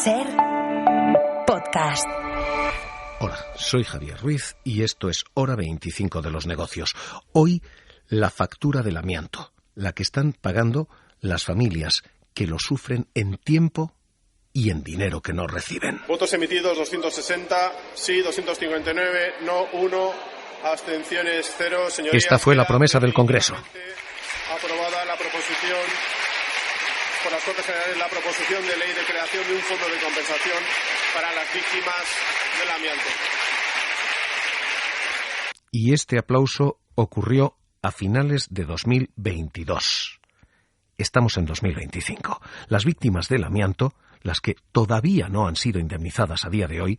SER Podcast. Hola, soy Javier Ruiz y esto es Hora 25 de los negocios. Hoy, la factura del amianto, la que están pagando las familias que lo sufren en tiempo y en dinero que no reciben. Votos emitidos 260, sí 259, no 1, abstenciones 0. Señorías, esta fue la promesa del Congreso. Aprobada la proposición por las Cortes Generales, la proposición de ley de creación de un fondo de compensación para las víctimas del amianto. Y este aplauso ocurrió a finales de 2022. Estamos en 2025. Las víctimas del amianto, las que todavía no han sido indemnizadas a día de hoy,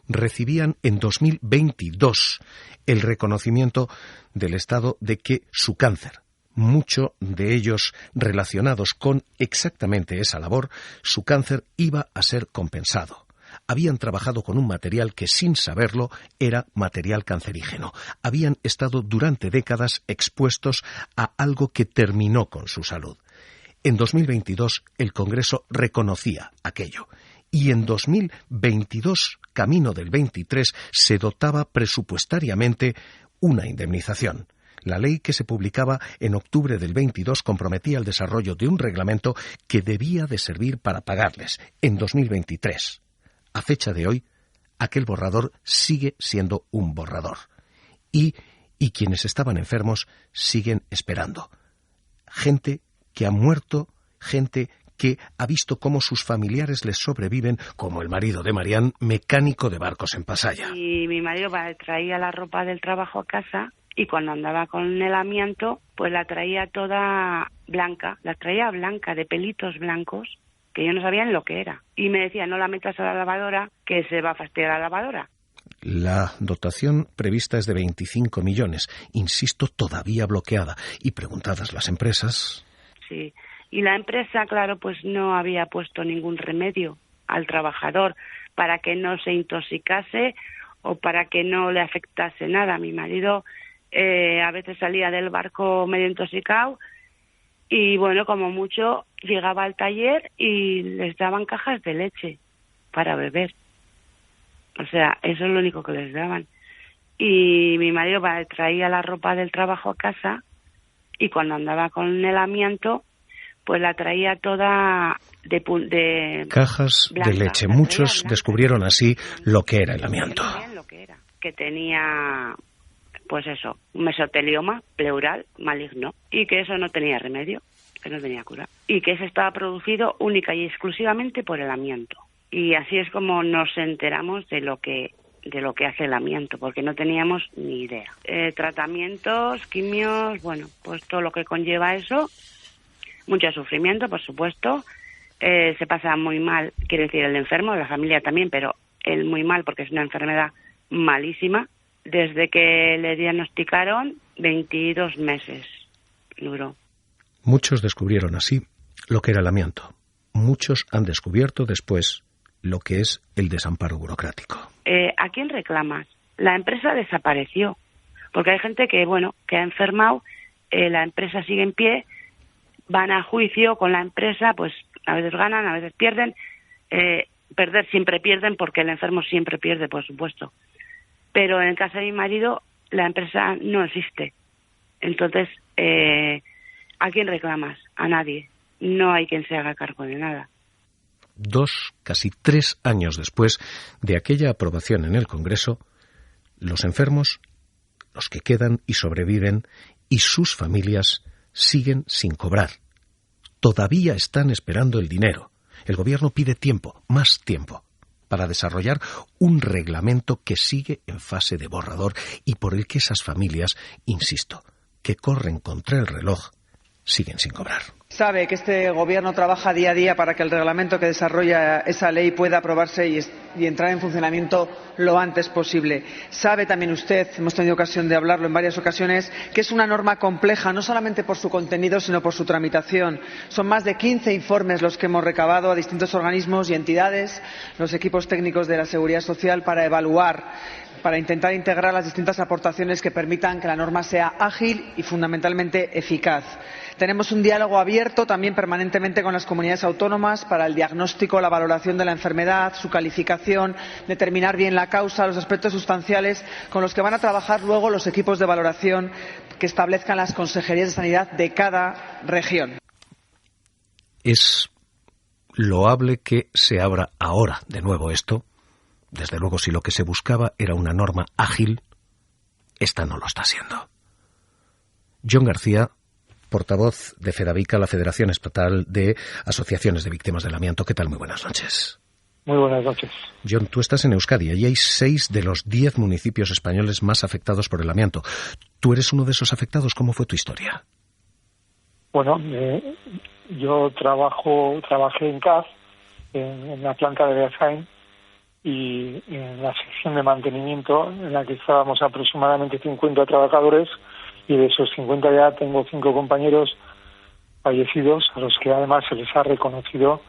recibían en 2022 el reconocimiento del Estado de que su cáncer, mucho de ellos relacionados con exactamente esa labor, su cáncer iba a ser compensado. Habían trabajado con un material que, sin saberlo, era material cancerígeno. Habían estado durante décadas expuestos a algo que terminó con su salud. En 2022 el Congreso reconocía aquello. Y en 2022, camino del 23, se dotaba presupuestariamente una indemnización. La ley que se publicaba en octubre del 22 comprometía el desarrollo de un reglamento que debía de servir para pagarles en 2023. A fecha de hoy, aquel borrador sigue siendo un borrador. Y quienes estaban enfermos siguen esperando. Gente que ha muerto, gente que ha visto cómo sus familiares les sobreviven, como el marido de Marián, mecánico de barcos en Pasaya. Y mi marido traía la ropa del trabajo a casa y cuando andaba con el amianto, pues la traía toda blanca, de pelitos blancos, que yo no sabía ni lo que era. Y me decía, no la metas a la lavadora, que se va a fastidiar la lavadora. La dotación prevista es de 25 millones, insisto, todavía bloqueada. Y preguntadas las empresas... Sí, y la empresa, claro, pues no había puesto ningún remedio al trabajador para que no se intoxicase o para que no le afectase nada. Mi marido a veces salía del barco medio intoxicado y, bueno, como mucho, llegaba al taller y les daban cajas de leche para beber. O sea, eso es lo único que les daban. Y mi marido traía la ropa del trabajo a casa y cuando andaba con el amianto, pues la traía toda de cajas blanca, de leche. Muchos descubrieron así lo que era el amianto. Que tenía, pues eso, un mesotelioma pleural maligno y que eso no tenía remedio, que no tenía cura. Y que ese estaba producido única y exclusivamente por el amianto. Y así es como nos enteramos de lo que hace el amianto, porque no teníamos ni idea. Tratamientos, quimios, bueno, pues todo lo que conlleva eso, mucho sufrimiento, por supuesto, se pasa muy mal, quiere decir el enfermo, la familia también, pero él muy mal porque es una enfermedad malísima. Desde que le diagnosticaron, 22 meses duró. Muchos descubrieron así lo que era el amianto. Muchos han descubierto después lo que es el desamparo burocrático. ¿A quién reclamas? La empresa desapareció, porque hay gente que, bueno, que ha enfermado, la empresa sigue en pie, van a juicio con la empresa, pues a veces ganan, a veces pierden. Perder siempre pierden porque el enfermo siempre pierde, por supuesto. Pero en el caso de mi marido, la empresa no existe. Entonces, ¿a quién reclamas? A nadie. No hay quien se haga cargo de nada. 2, casi 3 años después de aquella aprobación en el Congreso, los enfermos, los que quedan y sobreviven, y sus familias siguen sin cobrar. Todavía están esperando el dinero. El gobierno pide tiempo, más tiempo, para desarrollar un reglamento que sigue en fase de borrador y por el que esas familias, insisto, que corren contra el reloj, siguen sin cobrar. Sabe que este Gobierno trabaja día a día para que el reglamento que desarrolla esa ley pueda aprobarse y entrar en funcionamiento lo antes posible. Sabe también usted, hemos tenido ocasión de hablarlo en varias ocasiones, que es una norma compleja, no solamente por su contenido, sino por su tramitación. Son más de 15 informes los que hemos recabado a distintos organismos y entidades, los equipos técnicos de la Seguridad Social, para evaluar, para intentar integrar las distintas aportaciones que permitan que la norma sea ágil y fundamentalmente eficaz. Tenemos un diálogo abierto también permanentemente con las comunidades autónomas para el diagnóstico, la valoración de la enfermedad, su calificación, determinar bien la causa, los aspectos sustanciales con los que van a trabajar luego los equipos de valoración que establezcan las consejerías de sanidad de cada región. Es loable que se abra ahora de nuevo esto. Desde luego, si lo que se buscaba era una norma ágil, esta no lo está siendo. John García, portavoz de FEDAVICA, la Federación Estatal de Asociaciones de Víctimas del Amianto. ¿Qué tal? Muy buenas noches. Muy buenas noches. John, tú estás en Euskadi. Allí hay 6 de los 10 municipios españoles más afectados por el amianto. ¿Tú eres uno de esos afectados? ¿Cómo fue tu historia? Bueno, yo trabajé en CAF, en la planta de Beasain, y en la sección de mantenimiento, en la que estábamos aproximadamente 50 trabajadores, y de esos 50 ya tengo 5 compañeros fallecidos, a los que además se les ha reconocido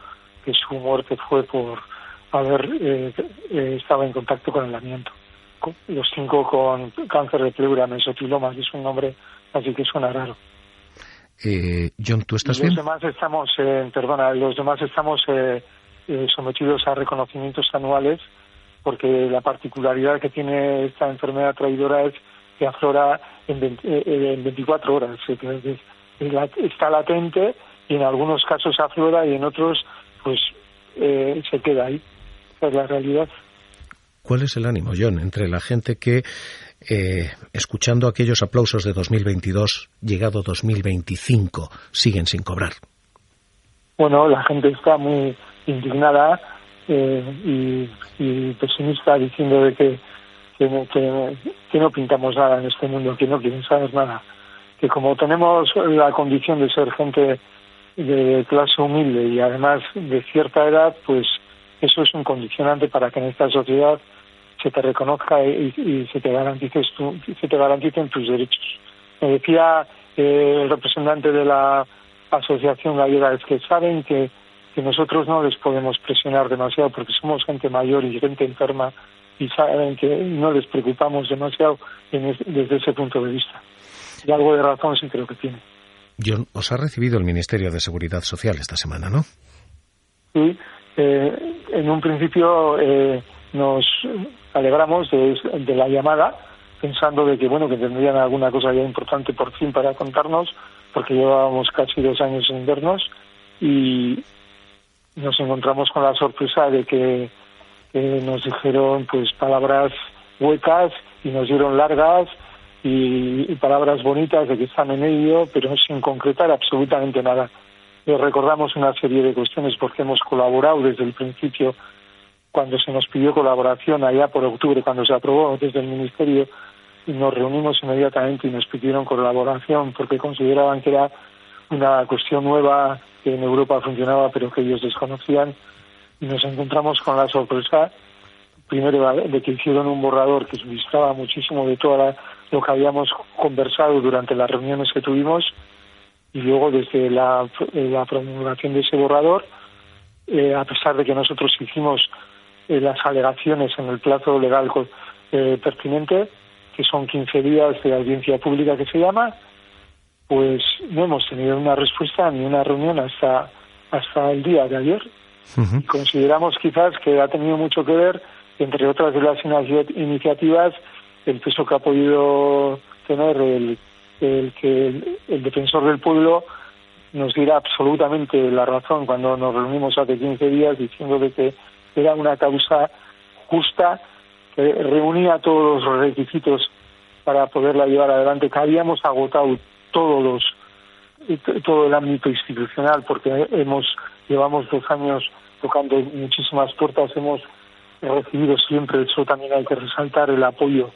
que su muerte fue por haber estado en contacto con el amianto. Los 5 con cáncer de pleura, mesotelioma, que es un nombre así que suena raro. John, ¿tú estás bien? Los demás estamos sometidos a reconocimientos anuales, porque la particularidad que tiene esta enfermedad traidora es que aflora en 24 horas. Está latente y en algunos casos aflora y en otros pues se queda ahí. Esa es la realidad. ¿Cuál es el ánimo, John, entre la gente que, escuchando aquellos aplausos de 2022, llegado 2025, siguen sin cobrar? Bueno, la gente está muy indignada y pesimista, diciendo de que no pintamos nada en este mundo, que no quieren saber nada, que como tenemos la condición de ser gente de clase humilde y además de cierta edad, pues eso es un condicionante para que en esta sociedad se te reconozca y se te garanticen tus derechos. Me decía el representante de la Asociación Gallega, es que saben que nosotros no les podemos presionar demasiado porque somos gente mayor y gente enferma, y saben que no les preocupamos demasiado desde ese punto de vista. Y algo de razón sí creo que tiene. John, os ha recibido el Ministerio de Seguridad Social esta semana, ¿no? Sí, en un principio nos alegramos de la llamada, pensando de que que tendrían alguna cosa ya importante por fin para contarnos, porque llevábamos casi 2 años sin vernos, y nos encontramos con la sorpresa de que nos dijeron pues palabras huecas y nos dieron largas y palabras bonitas de que están en ello, pero sin concretar absolutamente nada. Les recordamos una serie de cuestiones porque hemos colaborado desde el principio, cuando se nos pidió colaboración allá por octubre, cuando se aprobó desde el Ministerio, y nos reunimos inmediatamente y nos pidieron colaboración porque consideraban que era una cuestión nueva que en Europa funcionaba pero que ellos desconocían, y nos encontramos con la sorpresa primero de que hicieron un borrador que distaba muchísimo de todo lo que habíamos conversado durante las reuniones que tuvimos, y luego desde la promulgación de ese borrador, a pesar de que nosotros hicimos las alegaciones en el plazo legal pertinente, que son 15 días de audiencia pública que se llama, pues no hemos tenido una respuesta ni una reunión hasta el día de ayer. Uh-huh. Y consideramos quizás que ha tenido mucho que ver, entre otras de las iniciativas, el peso que ha podido tener el que el defensor del pueblo nos diera absolutamente la razón cuando nos reunimos hace 15 días diciendo de que era una causa justa, que reunía todos los requisitos para poderla llevar adelante, que habíamos agotado todo el ámbito institucional, porque llevamos 2 años tocando muchísimas puertas, hemos recibido siempre, eso también hay que resaltar, el apoyo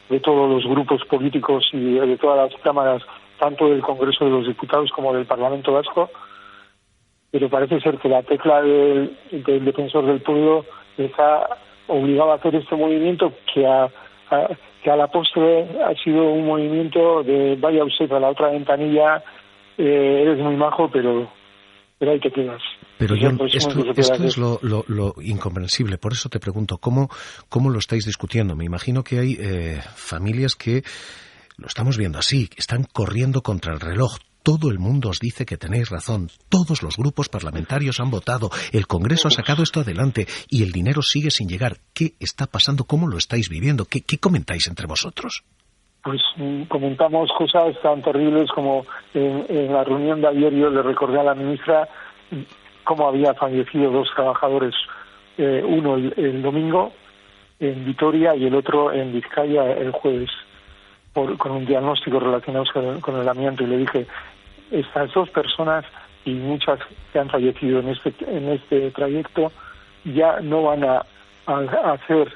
de todos los grupos políticos y de todas las cámaras, tanto del Congreso de los Diputados como del Parlamento Vasco, pero parece ser que la tecla del defensor del pueblo les ha obligado a hacer este movimiento que a la postre ha sido un movimiento de vaya usted a la otra ventanilla, eres muy majo, pero ahí te quedas. Pero John, esto es lo incomprensible. Por eso te pregunto, ¿cómo lo estáis discutiendo? Me imagino que hay familias que lo estamos viendo así, que están corriendo contra el reloj. Todo el mundo os dice que tenéis razón. Todos los grupos parlamentarios han votado. El Congreso ha sacado esto adelante y el dinero sigue sin llegar. ¿Qué está pasando? ¿Cómo lo estáis viviendo? ¿Qué comentáis entre vosotros? Pues comentamos cosas tan terribles como en la reunión de ayer yo le recordé a la ministra cómo había fallecido 2 trabajadores, uno el domingo en Vitoria y el otro en Vizcaya el jueves, con un diagnóstico relacionado con el amianto, y le dije, estas 2 personas y muchas que han fallecido en este trayecto ya no van a ser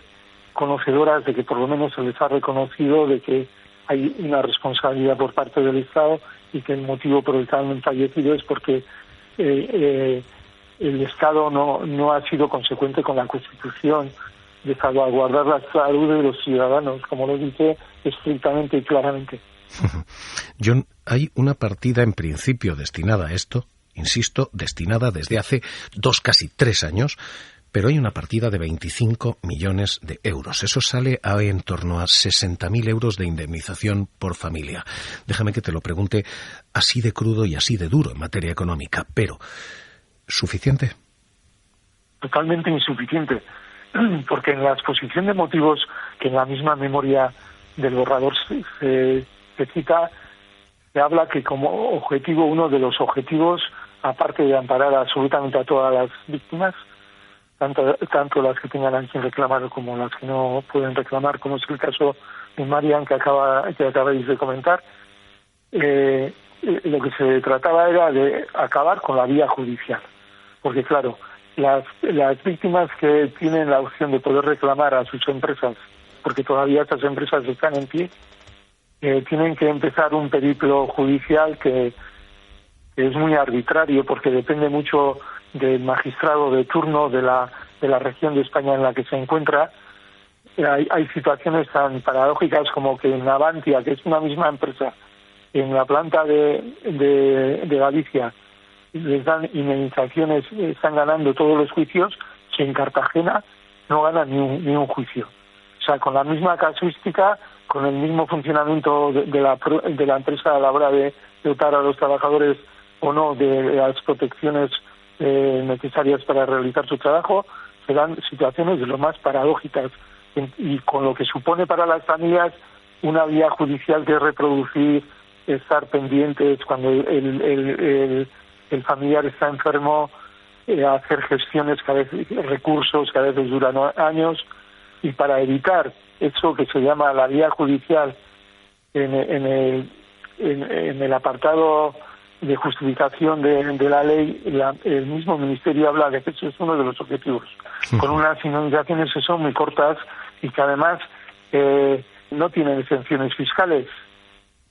conocedoras de que por lo menos se les ha reconocido de que hay una responsabilidad por parte del Estado y que el motivo por el que han fallecido es porque el Estado no ha sido consecuente con la Constitución de salvaguardar la salud de los ciudadanos, como lo dice estrictamente y claramente. John, hay una partida en principio destinada a esto, insisto, destinada desde hace 2, casi 3 años, pero hay una partida de 25 millones de euros. Eso sale a en torno a 60.000 euros de indemnización por familia. Déjame que te lo pregunte así de crudo y así de duro en materia económica, pero ¿suficiente? Totalmente insuficiente, porque en la exposición de motivos que en la misma memoria del borrador se cita, se habla que como objetivo, uno de los objetivos, aparte de amparar absolutamente a todas las víctimas, tanto las que tengan a quien reclamar como las que no pueden reclamar, como es el caso de Marian que acabáis de comentar, lo que se trataba era de acabar con la vía judicial, porque claro, las víctimas que tienen la opción de poder reclamar a sus empresas, porque todavía estas empresas están en pie, tienen que empezar un periplo judicial que es muy arbitrario, porque depende mucho del magistrado de turno de la región de España en la que se encuentra. Hay situaciones tan paradójicas como que en Navantia, que es una misma empresa, en la planta de Galicia les dan indemnizaciones, están ganando todos los juicios, que en Cartagena no ganan ni un juicio. O sea, con la misma casuística, con el mismo funcionamiento de la empresa a la hora de dotar a los trabajadores o no de las protecciones necesarias para realizar su trabajo, se dan situaciones de lo más paradójicas y con lo que supone para las familias una vía judicial que es reproducir, estar pendientes cuando el familiar está enfermo, hacer gestiones recursos que a veces duran años, y para evitar eso que se llama la vía judicial en el apartado de justificación de la ley, el mismo Ministerio habla de que eso es uno de los objetivos, con unas indemnizaciones que son muy cortas y que además no tienen exenciones fiscales,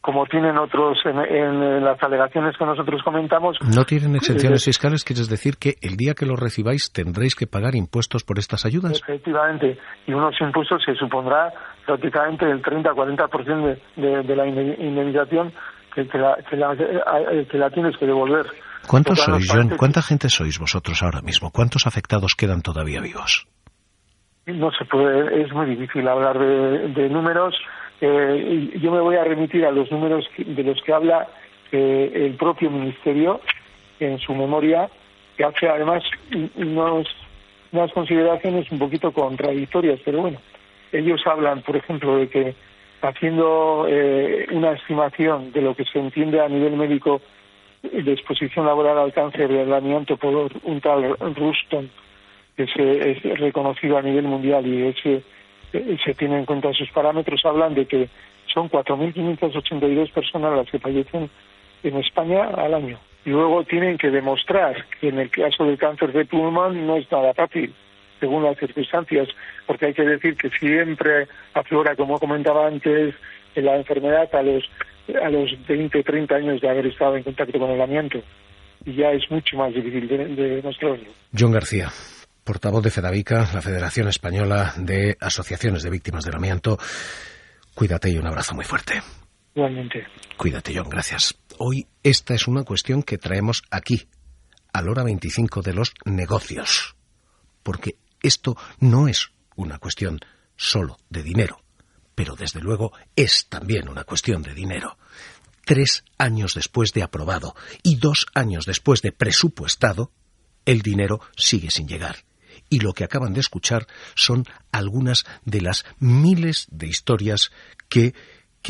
como tienen otros en las alegaciones que nosotros comentamos. ¿No tienen exenciones fiscales? ¿Quieres decir que el día que lo recibáis tendréis que pagar impuestos por estas ayudas? Efectivamente, y unos impuestos se supondrá prácticamente el 30-40% de la indemnización que la tienes que devolver. ¿Cuántos sois, John? ¿Cuánta gente sois vosotros ahora mismo? ¿Cuántos afectados quedan todavía vivos? No se puede, es muy difícil hablar de números. Yo me voy a remitir a los números de los que habla el propio Ministerio en su memoria, que hace además unas consideraciones un poquito contradictorias, pero bueno, ellos hablan, por ejemplo, de que haciendo una estimación de lo que se entiende a nivel médico de exposición laboral al cáncer del amianto por un tal Ruston, que es reconocido a nivel mundial y se tiene en cuenta sus parámetros, hablan de que son 4.582 personas las que fallecen en España al año. Y luego tienen que demostrar que en el caso del cáncer de pulmón no es nada fácil, según las circunstancias, porque hay que decir que siempre aflora, como comentaba antes, la enfermedad a los 20 o 30 años de haber estado en contacto con el amianto, y ya es mucho más difícil de demostrarlo. John García, portavoz de FEDAVICA, la Federación Española de Asociaciones de Víctimas del Amianto. Cuídate y un abrazo muy fuerte. Igualmente. Cuídate, John, gracias. Hoy esta es una cuestión que traemos aquí, a la hora 25 de los negocios, porque esto no es una cuestión solo de dinero, pero desde luego es también una cuestión de dinero. 3 años después de aprobado y 2 años después de presupuestado, el dinero sigue sin llegar. Y lo que acaban de escuchar son algunas de las miles de historias que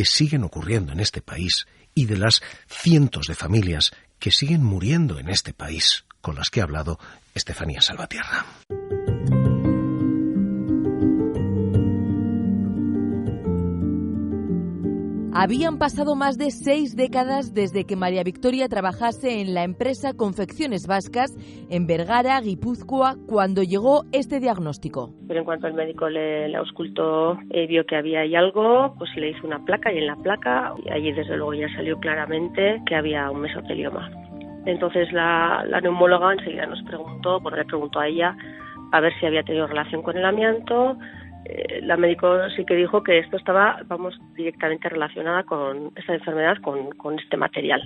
siguen ocurriendo en este país y de las cientos de familias que siguen muriendo en este país, con las que ha hablado Estefanía Salvatierra. Habían pasado más de 6 décadas desde que María Victoria trabajase en la empresa Confecciones Vascas en Vergara, Guipúzcoa, cuando llegó este diagnóstico. Pero en cuanto el médico le auscultó, vio que había ahí algo, pues le hizo una placa y en la placa, allí desde luego ya salió claramente que había un mesotelioma. Entonces la neumóloga enseguida le preguntó a ella a ver si había tenido relación con el amianto. La médico sí que dijo que esto estaba, directamente relacionada con esta enfermedad, con este material.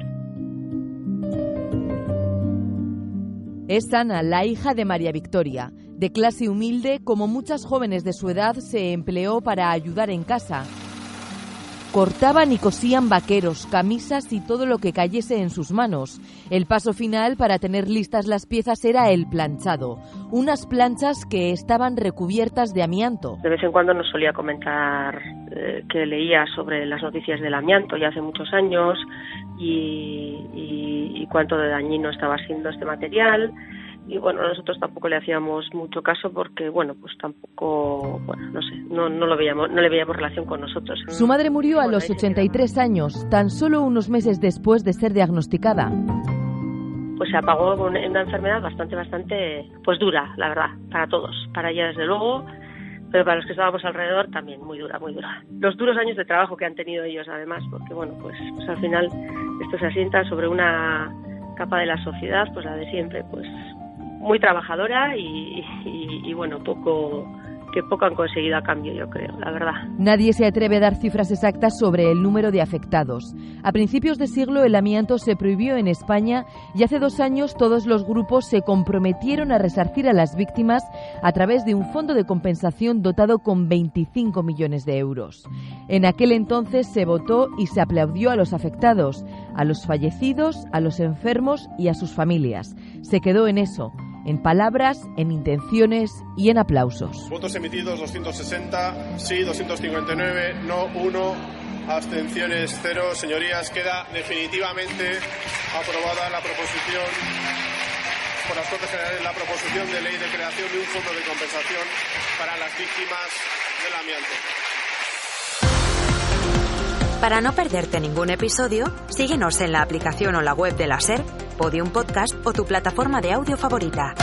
Es Ana, la hija de María Victoria. De clase humilde, como muchas jóvenes de su edad, se empleó para ayudar en casa. Cortaban y cosían vaqueros, camisas y todo lo que cayese en sus manos. El paso final para tener listas las piezas era el planchado, unas planchas que estaban recubiertas de amianto. De vez en cuando nos solía comentar que leía sobre las noticias del amianto ya hace muchos años y cuánto de dañino estaba siendo este material. Y bueno, nosotros tampoco le hacíamos mucho caso porque, pues tampoco, no le veíamos relación con nosotros. Su madre murió a los 83 años, tan solo unos meses después de ser diagnosticada. Pues se apagó en una enfermedad bastante dura, la verdad, para todos. Para ella desde luego, pero para los que estábamos alrededor también muy dura. Los duros años de trabajo que han tenido ellos además, porque pues al final esto se asienta sobre una capa de la sociedad, pues la de siempre, pues muy trabajadora y poco han conseguido a cambio, yo creo, la verdad. Nadie se atreve a dar cifras exactas sobre el número de afectados. A principios de siglo el amianto se prohibió en España y hace 2 años todos los grupos se comprometieron a resarcir a las víctimas a través de un fondo de compensación dotado con 25 millones de euros. En aquel entonces se votó y se aplaudió a los afectados, a los fallecidos, a los enfermos y a sus familias. Se quedó en eso, en palabras, en intenciones y en aplausos. Votos emitidos 260, sí 259, no 1, abstenciones 0. Señorías, queda definitivamente aprobada la proposición por las Cortes Generales, la proposición de ley de creación de un fondo de compensación para las víctimas del amianto. Para no perderte ningún episodio, síguenos en la aplicación o la web de la SER, Podium Podcast o tu plataforma de audio favorita.